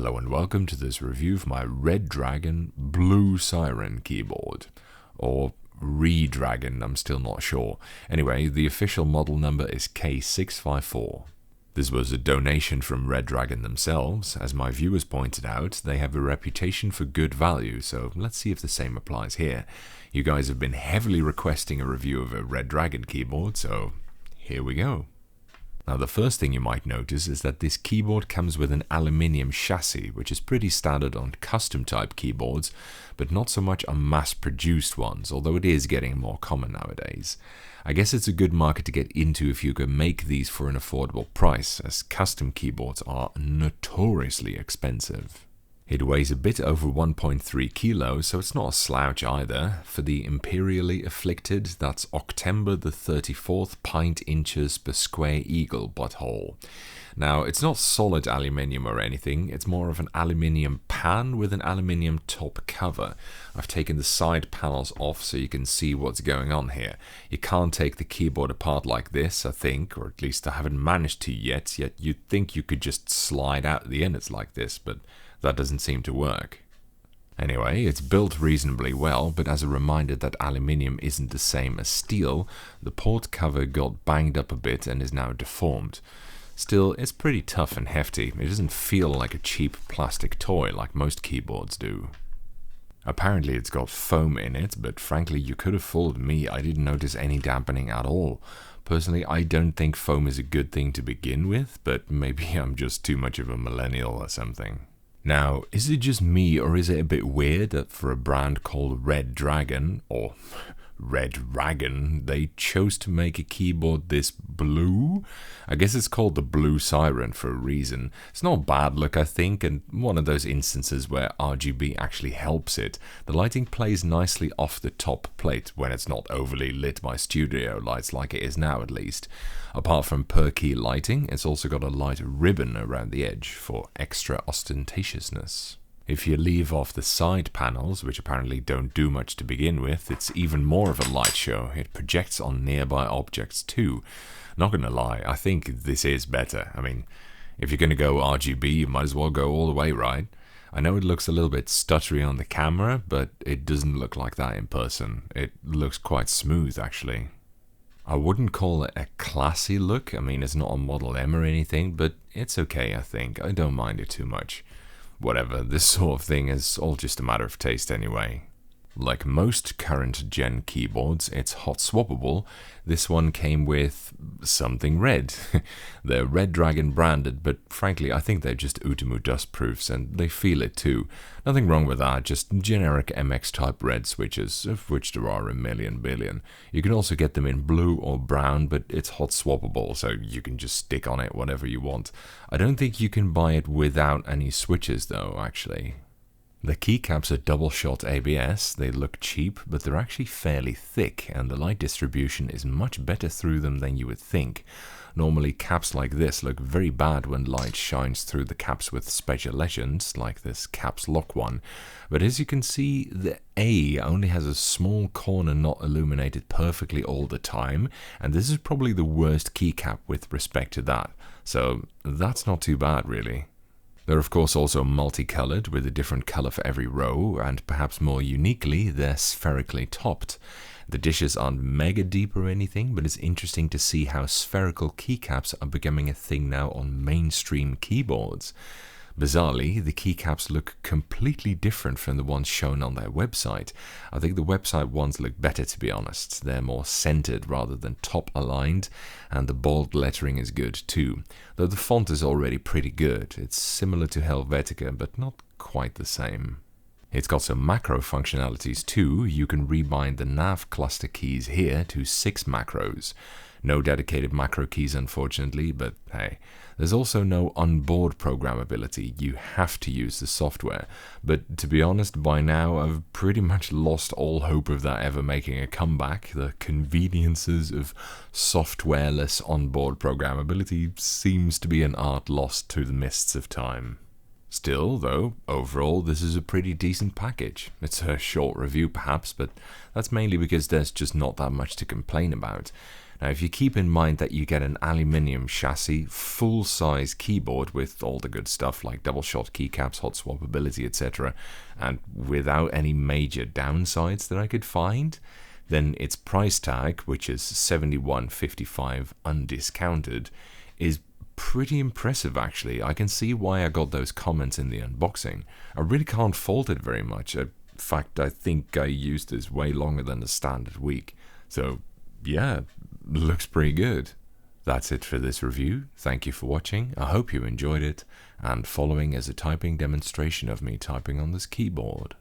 Hello and welcome to this review of my Redragon Bluesiren keyboard. Or Redragon, I'm still not sure. Anyway, the official model number is K654. This was a donation from Redragon themselves. As my viewers pointed out, they have a reputation for good value, so let's see if the same applies here. You guys have been heavily requesting a review of a Redragon keyboard, so here we go. Now the first thing you might notice is that this keyboard comes with an aluminium chassis, which is pretty standard on custom type keyboards, but not so much on mass-produced ones, although it is getting more common nowadays. I guess it's a good market to get into if you can make these for an affordable price, as custom keyboards are notoriously expensive. It weighs a bit over 1.3 kilos, so it's not a slouch either. For the imperially afflicted, that's October the 34th pint inches per square eagle butthole. Now, it's not solid aluminium or anything, it's more of an aluminium pan with an aluminium top cover. I've taken the side panels off so you can see what's going on here. You can't take the keyboard apart like this, I think, or at least I haven't managed to yet you'd think you could just slide out the innards like this, but that doesn't seem to work. Anyway, it's built reasonably well, but as a reminder that aluminium isn't the same as steel, the port cover got banged up a bit and is now deformed. Still, it's pretty tough and hefty. It doesn't feel like a cheap plastic toy like most keyboards do. Apparently it's got foam in it, but frankly you could have fooled me. I didn't notice any dampening at all. Personally, I don't think foam is a good thing to begin with, but maybe I'm just too much of a millennial or something. Now, is it just me, or is it a bit weird that for a brand called Redragon, or Redragon, they chose to make a keyboard this blue? I guess it's called the Bluesiren for a reason. It's not a bad look, I think, and one of those instances where RGB actually helps it. The lighting plays nicely off the top plate when it's not overly lit by studio lights like it is now at least. Apart from per-key lighting, it's also got a light ribbon around the edge for extra ostentatiousness. If you leave off the side panels, which apparently don't do much to begin with, it's even more of a light show. It projects on nearby objects too. Not gonna lie, I think this is better. I mean, if you're gonna go RGB, you might as well go all the way, right? I know it looks a little bit stuttery on the camera, but it doesn't look like that in person. It looks quite smooth, actually. I wouldn't call it a classy look. I mean, it's not a Model M or anything, but it's okay, I think. I don't mind it too much. Whatever, this sort of thing is all just a matter of taste anyway. Like most current gen keyboards, it's hot swappable. This one came with something red. They're Redragon branded, but frankly I think they're just Utemu dust proofs and they feel it too. Nothing wrong with that, just generic MX type red switches, of which there are a million billion. You can also get them in blue or brown, but it's hot swappable, so you can just stick on it whatever you want. I don't think you can buy it without any switches though, actually. The keycaps are double-shot ABS. They look cheap, but they're actually fairly thick, and the light distribution is much better through them than you would think. Normally caps like this look very bad when light shines through the caps with special legends, like this caps lock one, but as you can see, the A only has a small corner not illuminated perfectly all the time, and this is probably the worst keycap with respect to that, so that's not too bad really. They're of course also multicolored, with a different color for every row, and perhaps more uniquely, they're spherically topped. The dishes aren't mega deep or anything, but it's interesting to see how spherical keycaps are becoming a thing now on mainstream keyboards. Bizarrely, the keycaps look completely different from the ones shown on their website. I think the website ones look better, to be honest. They're more centered rather than top aligned, and the bold lettering is good too. Though the font is already pretty good. It's similar to Helvetica, but not quite the same. It's got some macro functionalities too. You can rebind the nav cluster keys here to 6 macros. No dedicated macro keys unfortunately, but hey. There's also no onboard programmability. You have to use the software. But to be honest, by now I've pretty much lost all hope of that ever making a comeback. The conveniences of softwareless onboard programmability seems to be an art lost to the mists of time. Still, though, overall this is a pretty decent package. It's a short review perhaps, but that's mainly because there's just not that much to complain about. Now, if you keep in mind that you get an aluminium chassis, full-size keyboard with all the good stuff like double-shot keycaps, hot swappability, etc., and without any major downsides that I could find, then its price tag, which is $71.55 undiscounted, is pretty impressive actually. I can see why I got those comments in the unboxing. I really can't fault it very much. In fact, I think I used this way longer than the standard week. So yeah, looks pretty good. That's it for this review. Thank you for watching. I hope you enjoyed it, and following is a typing demonstration of me typing on this keyboard.